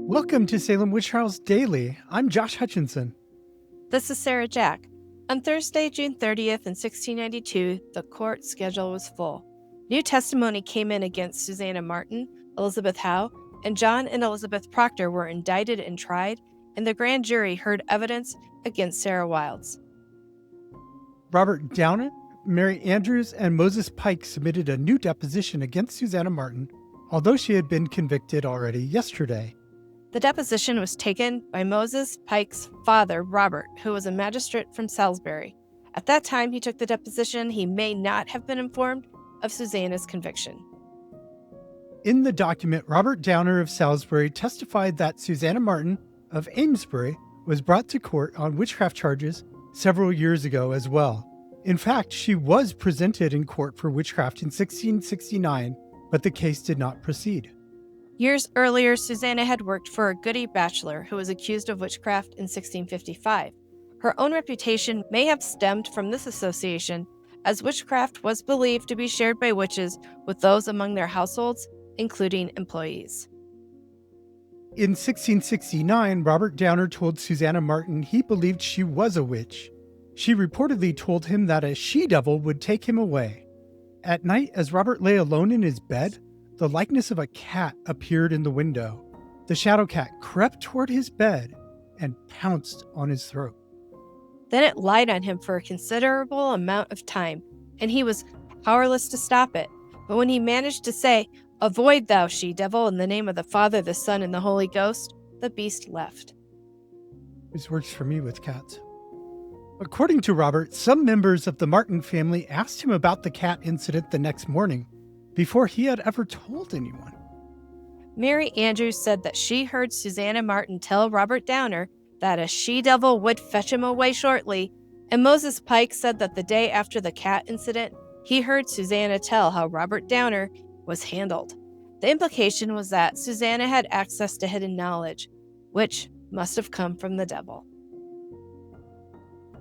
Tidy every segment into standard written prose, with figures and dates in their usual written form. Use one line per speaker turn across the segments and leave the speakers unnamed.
Welcome to Salem Witch Trials Daily. I'm Josh Hutchinson.
This is Sarah Jack. On Thursday, June 30th in 1692, the court schedule was full. New testimony came in against Susannah Martin, Elizabeth Howe, and John and Elizabeth Procter were indicted and tried, and the grand jury heard evidence against Sarah Wilds.
Robert Downer, Mary Andrews, and Moses Pike submitted a new deposition against Susannah Martin, although she had been convicted already yesterday.
The deposition was taken by Moses Pike's father, Robert, who was a magistrate from Salisbury. At that time he took the deposition, he may not have been informed of Susannah's conviction.
In the document, Robert Downer of Salisbury testified that Susannah Martin of Amesbury was brought to court on witchcraft charges several years ago as well. In fact, she was presented in court for witchcraft in 1669, but the case did not proceed.
Years earlier, Susannah had worked for a Goody bachelor who was accused of witchcraft in 1655. Her own reputation may have stemmed from this association, as witchcraft was believed to be shared by witches with those among their households, including employees.
In 1669, Robert Downer told Susannah Martin he believed she was a witch. She reportedly told him that a she-devil would take him away. At night, as Robert lay alone in his bed, the likeness of a cat appeared in the window. The shadow cat crept toward his bed and pounced on his throat.
Then it lied on him for a considerable amount of time, and he was powerless to stop it. But when he managed to say, "Avoid thou, she-devil, in the name of the Father, the Son, and the Holy Ghost," the beast left.
This works for me with cats. According to Robert, some members of the Martin family asked him about the cat incident the next morning, before he had ever told anyone.
Mary Andrews said that she heard Susannah Martin tell Robert Downer that a she-devil would fetch him away shortly, and Moses Pike said that the day after the cat incident, he heard Susannah tell how Robert Downer was handled. The implication was that Susannah had access to hidden knowledge, which must have come from the devil.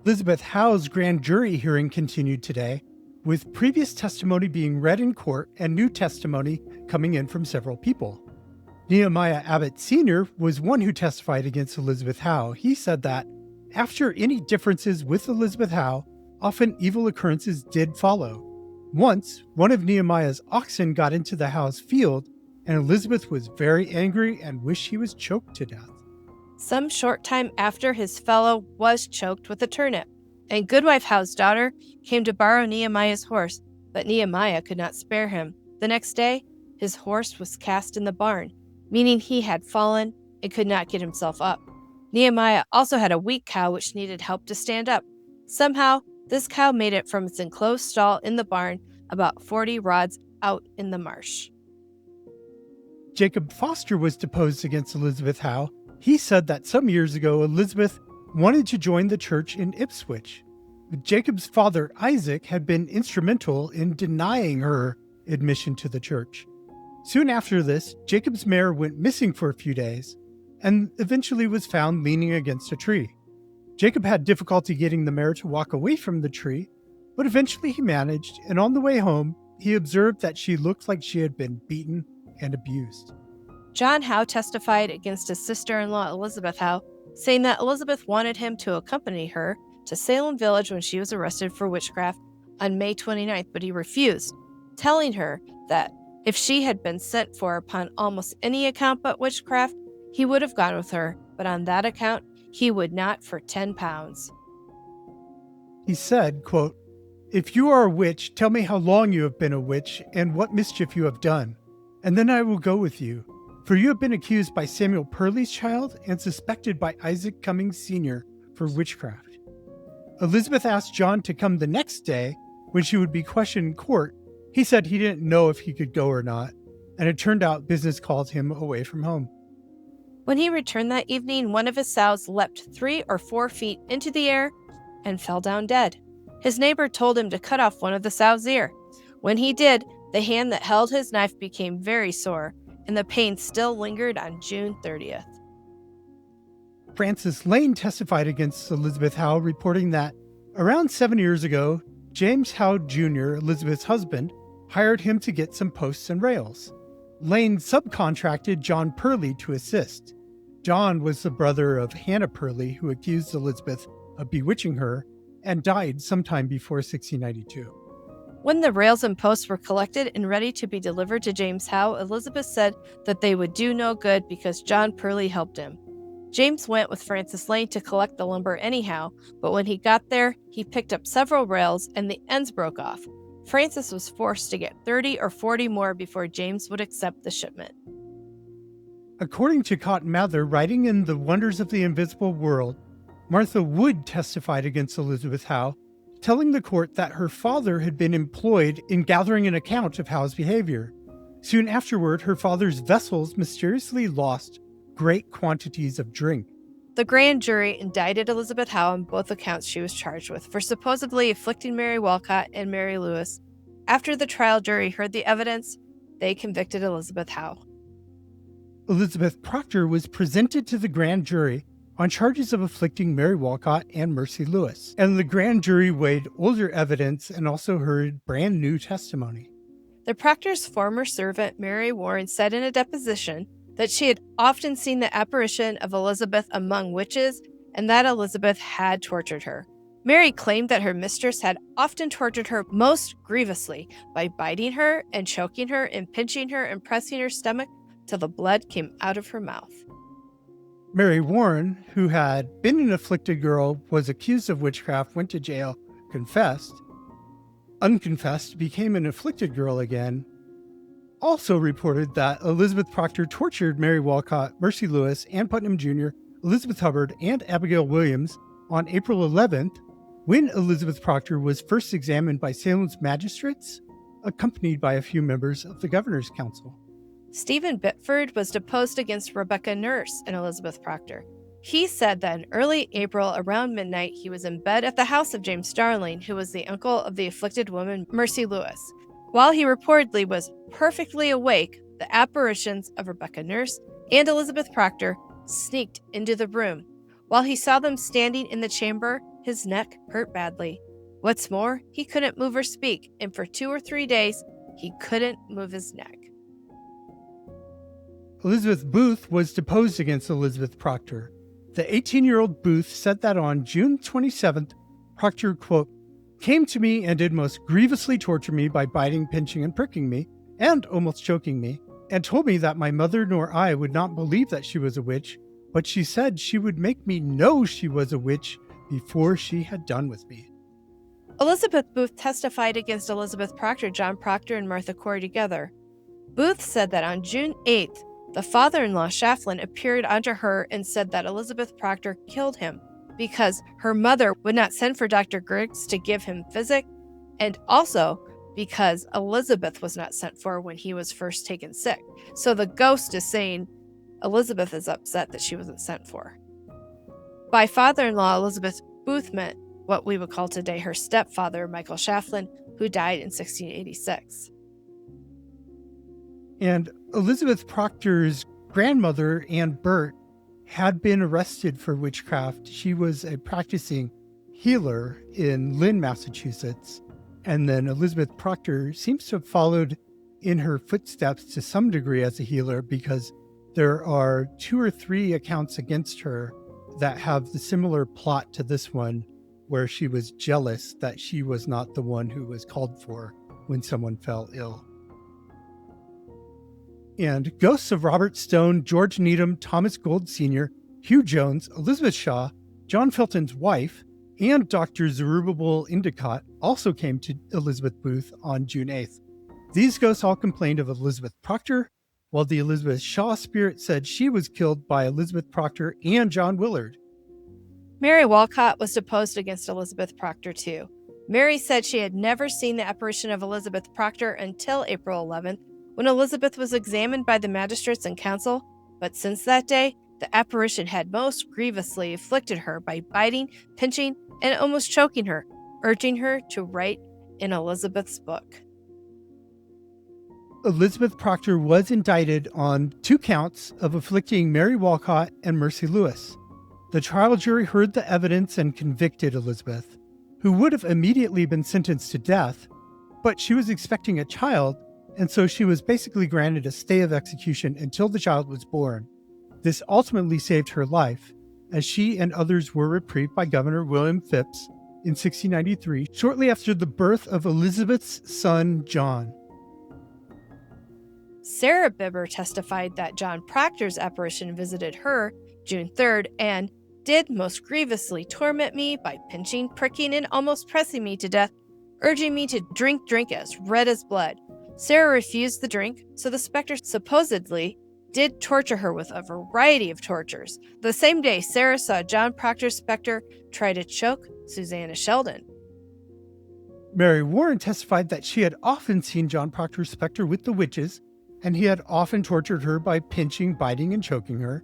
Elizabeth Howe's grand jury hearing continued today, with previous testimony being read in court and new testimony coming in from several people. Nehemiah Abbott Sr. was one who testified against Elizabeth Howe. He said that after any differences with Elizabeth Howe, often evil occurrences did follow. Once, one of Nehemiah's oxen got into the Howe's field, and Elizabeth was very angry and wished he was choked to death.
Some short time after, his fellow was choked with a turnip, and Goodwife Howe's daughter came to borrow Nehemiah's horse, but Nehemiah could not spare him. The next day, his horse was cast in the barn, meaning he had fallen and could not get himself up. Nehemiah also had a weak cow which needed help to stand up. Somehow, this cow made it from its enclosed stall in the barn about 40 rods out in the marsh.
Jacob Foster was deposed against Elizabeth Howe. He said that some years ago, Elizabeth wanted to join the church in Ipswich. Jacob's father, Isaac, had been instrumental in denying her admission to the church. Soon after this, Jacob's mare went missing for a few days and eventually was found leaning against a tree. Jacob had difficulty getting the mare to walk away from the tree, but eventually he managed, and on the way home, he observed that she looked like she had been beaten and abused.
John Howe testified against his sister-in-law Elizabeth Howe, saying that Elizabeth wanted him to accompany her to Salem Village when she was arrested for witchcraft on May 29th, but he refused, telling her that if she had been sent for upon almost any account but witchcraft, he would have gone with her, but on that account, he would not for 10 pounds.
He said, quote, "If you are a witch, tell me how long you have been a witch and what mischief you have done, and then I will go with you. For you have been accused by Samuel Purley's child and suspected by Isaac Cummings Sr. for witchcraft." Elizabeth asked John to come the next day when she would be questioned in court. He said he didn't know if he could go or not, and it turned out business called him away from home.
When he returned that evening, one of his sows leapt 3 or 4 feet into the air and fell down dead. His neighbor told him to cut off one of the sow's ear. When he did, the hand that held his knife became very sore, and the pain still lingered on June 30th.
Francis Lane testified against Elizabeth Howe, reporting that around 7 years ago, James Howe Jr., Elizabeth's husband, hired him to get some posts and rails. Lane subcontracted John Purley to assist. John was the brother of Hannah Purley, who accused Elizabeth of bewitching her and died sometime before 1692.
When the rails and posts were collected and ready to be delivered to James Howe, Elizabeth said that they would do no good because John Purley helped him. James went with Francis Lane to collect the lumber anyhow, but when he got there, he picked up several rails and the ends broke off. Francis was forced to get 30 or 40 more before James would accept the shipment.
According to Cotton Mather, writing in The Wonders of the Invisible World, Martha Wood testified against Elizabeth Howe, telling the court that her father had been employed in gathering an account of Howe's behavior. Soon afterward, her father's vessels mysteriously lost great quantities of drink.
The grand jury indicted Elizabeth Howe on both accounts she was charged with for supposedly afflicting Mary Walcott and Mary Lewis. After the trial jury heard the evidence, they convicted Elizabeth Howe.
Elizabeth Procter was presented to the grand jury on charges of afflicting Mary Walcott and Mercy Lewis, and the grand jury weighed older evidence and also heard brand new testimony.
The Proctor's former servant, Mary Warren, said in a deposition that she had often seen the apparition of Elizabeth among witches and that Elizabeth had tortured her. Mary claimed that her mistress had often tortured her most grievously by biting her and choking her and pinching her and pressing her stomach till the blood came out of her mouth.
Mary Warren, who had been an afflicted girl, was accused of witchcraft, went to jail, confessed, unconfessed, became an afflicted girl again, also reported that Elizabeth Procter tortured Mary Walcott, Mercy Lewis, Ann Putnam Jr., Elizabeth Hubbard, and Abigail Williams on April 11th, when Elizabeth Procter was first examined by Salem's magistrates, accompanied by a few members of the Governor's Council.
Stephen Bitford was deposed against Rebecca Nurse and Elizabeth Procter. He said that in early April, around midnight, he was in bed at the house of James Darling, who was the uncle of the afflicted woman, Mercy Lewis. While he reportedly was perfectly awake, the apparitions of Rebecca Nurse and Elizabeth Procter sneaked into the room. While he saw them standing in the chamber, his neck hurt badly. What's more, he couldn't move or speak, and for 2 or 3 days, he couldn't move his neck.
Elizabeth Booth was deposed against Elizabeth Procter. The 18-year-old Booth said that on June 27th, Procter, quote, came to me and did most grievously torture me by biting, pinching, and pricking me, and almost choking me, and told me that my mother nor I would not believe that she was a witch, but she said she would make me know she was a witch before she had done with me.
Elizabeth Booth testified against Elizabeth Procter, John Procter, and Martha Corey together. Booth said that on June 8th, the father-in-law, Shaflin, appeared unto her and said that Elizabeth Procter killed him because her mother would not send for Dr. Griggs to give him physic, and also because Elizabeth was not sent for when he was first taken sick. So the ghost is saying Elizabeth is upset that she wasn't sent for. By father-in-law, Elizabeth Booth meant what we would call today her stepfather, Michael Shaflin, who died in 1686.
And Elizabeth Procter's grandmother, Ann Burt, had been arrested for witchcraft. She was a practicing healer in Lynn, Massachusetts. And then Elizabeth Procter seems to have followed in her footsteps to some degree as a healer, because there are 2 or 3 accounts against her that have the similar plot to this one, where she was jealous that she was not the one who was called for when someone fell ill. And ghosts of Robert Stone, George Needham, Thomas Gold Sr., Hugh Jones, Elizabeth Shaw, John Felton's wife, and Dr. Zerubbabel Endicott also came to Elizabeth Booth on June 8th. These ghosts all complained of Elizabeth Procter, while the Elizabeth Shaw spirit said she was killed by Elizabeth Procter and John Willard.
Mary Walcott was deposed against Elizabeth Procter too. Mary said she had never seen the apparition of Elizabeth Procter until April 11th, when Elizabeth was examined by the magistrates and council, but since that day, the apparition had most grievously afflicted her by biting, pinching, and almost choking her, urging her to write in Elizabeth's book.
Elizabeth Procter was indicted on 2 counts of afflicting Mary Walcott and Mercy Lewis. The trial jury heard the evidence and convicted Elizabeth, who would have immediately been sentenced to death, but she was expecting a child, and so she was basically granted a stay of execution until the child was born. This ultimately saved her life, as she and others were reprieved by Governor William Phips in 1693, shortly after the birth of Elizabeth's son, John.
Sarah Bibber testified that John Procter's apparition visited her June 3rd and did most grievously torment me by pinching, pricking, and almost pressing me to death, urging me to drink as red as blood. Sarah refused the drink, so the specter supposedly did torture her with a variety of tortures. The same day, Sarah saw John Procter's specter try to choke Susannah Sheldon.
Mary Warren testified that she had often seen John Procter's specter with the witches, and he had often tortured her by pinching, biting, and choking her.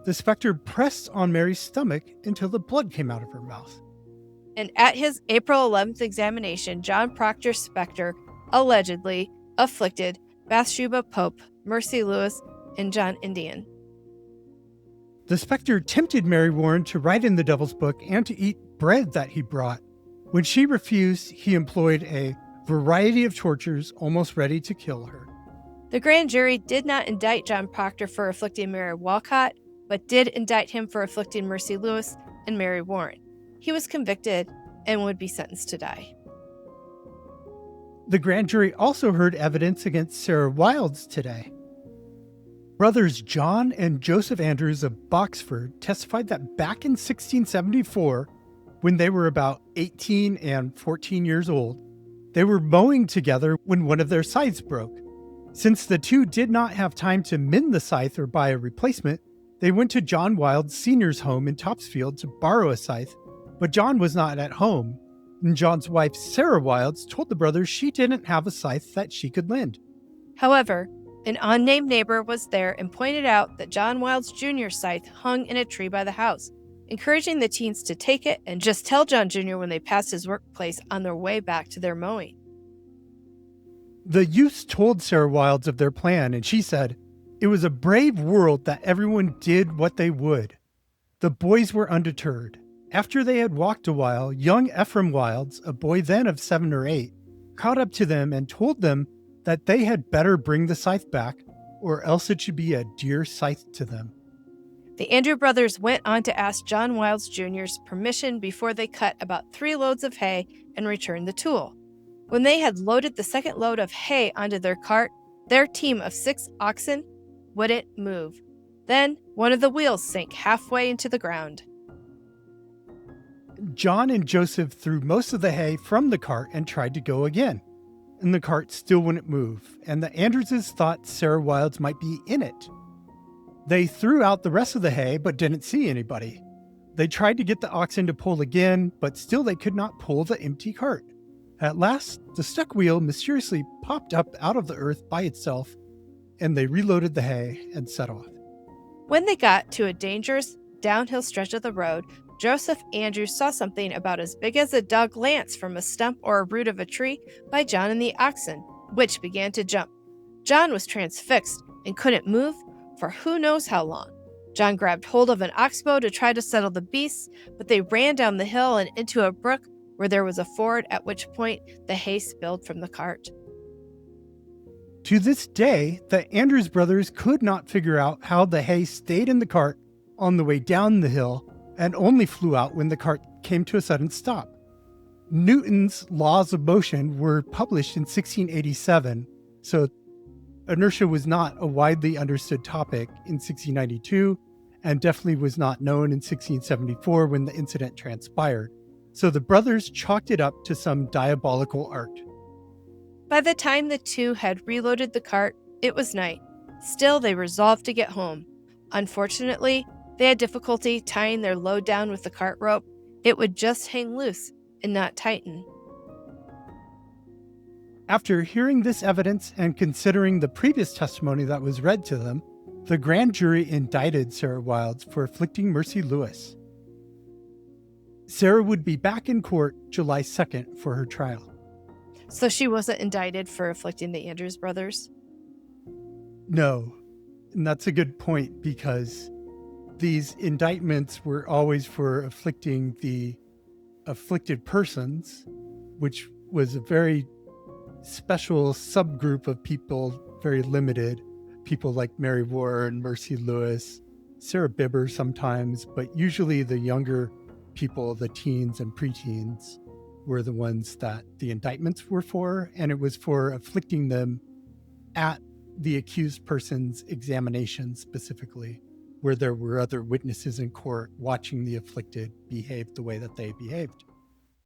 The specter pressed on Mary's stomach until the blood came out of her mouth.
And at his April 11th examination, John Procter's specter allegedly afflicted Bathsheba Pope, Mercy Lewis, and John Indian.
The specter tempted Mary Warren to write in the Devil's Book and to eat bread that he brought. When she refused, he employed a variety of tortures, almost ready to kill her.
The grand jury did not indict John Procter for afflicting Mary Walcott, but did indict him for afflicting Mercy Lewis and Mary Warren. He was convicted and would be sentenced to die.
The grand jury also heard evidence against Sarah Wildes today. Brothers John and Joseph Andrews of Boxford testified that back in 1674, when they were about 18 and 14 years old, they were mowing together when one of their scythes broke. Since the two did not have time to mend the scythe or buy a replacement, they went to John Wilde's senior's home in Topsfield to borrow a scythe, but John was not at home, and John's wife Sarah Wildes told the brothers she didn't have a scythe that she could lend.
However, an unnamed neighbor was there and pointed out that John Wildes Jr.'s scythe hung in a tree by the house, encouraging the teens to take it and just tell John Jr. when they passed his workplace on their way back to their mowing.
The youths told Sarah Wildes of their plan, and she said, "It was a brave world that everyone did what they would." The boys were undeterred. After they had walked a while, young Ephraim Wildes, a boy then of 7 or 8, caught up to them and told them that they had better bring the scythe back, or else it should be a dear scythe to them.
The Andrew brothers went on to ask John Wildes Jr.'s permission before they cut about 3 loads of hay and returned the tool. When they had loaded the second load of hay onto their cart, their team of 6 oxen wouldn't move. Then one of the wheels sank halfway into the ground.
John and Joseph threw most of the hay from the cart and tried to go again, and the cart still wouldn't move, and the Andrewses thought Sarah Wildes might be in it. They threw out the rest of the hay but didn't see anybody. They tried to get the oxen to pull again, but still they could not pull the empty cart. At last, the stuck wheel mysteriously popped up out of the earth by itself, and they reloaded the hay and set off.
When they got to a dangerous downhill stretch of the road, Joseph Andrews saw something about as big as a dog lance from a stump or a root of a tree by John and the oxen, which began to jump. John was transfixed and couldn't move for who knows how long. John grabbed hold of an oxbow to try to settle the beasts, but they ran down the hill and into a brook where there was a ford, at which point the hay spilled from the cart.
To this day, the Andrews brothers could not figure out how the hay stayed in the cart on the way down the hill and only flew out when the cart came to a sudden stop. Newton's laws of motion were published in 1687, so inertia was not a widely understood topic in 1692 and definitely was not known in 1674 when the incident transpired. So the brothers chalked it up to some diabolical art.
By the time the two had reloaded the cart, it was night. Still, they resolved to get home. Unfortunately, they had difficulty tying their load down with the cart rope. It would just hang loose and not tighten.
After hearing this evidence and considering the previous testimony that was read to them, the grand jury indicted Sarah Wildes for afflicting Mercy Lewis. Sarah would be back in court July 2nd for her trial.
So she wasn't indicted for afflicting the Andrews brothers?
No, and that's a good point because these indictments were always for afflicting the afflicted persons, which was a very special subgroup of people, very limited. People like Mary Warren, Mercy Lewis, Sarah Bibber sometimes, but usually the younger people, the teens and preteens, were the ones that the indictments were for, and it was for afflicting them at the accused person's examination specifically, where there were other witnesses in court watching the afflicted behave the way that they behaved.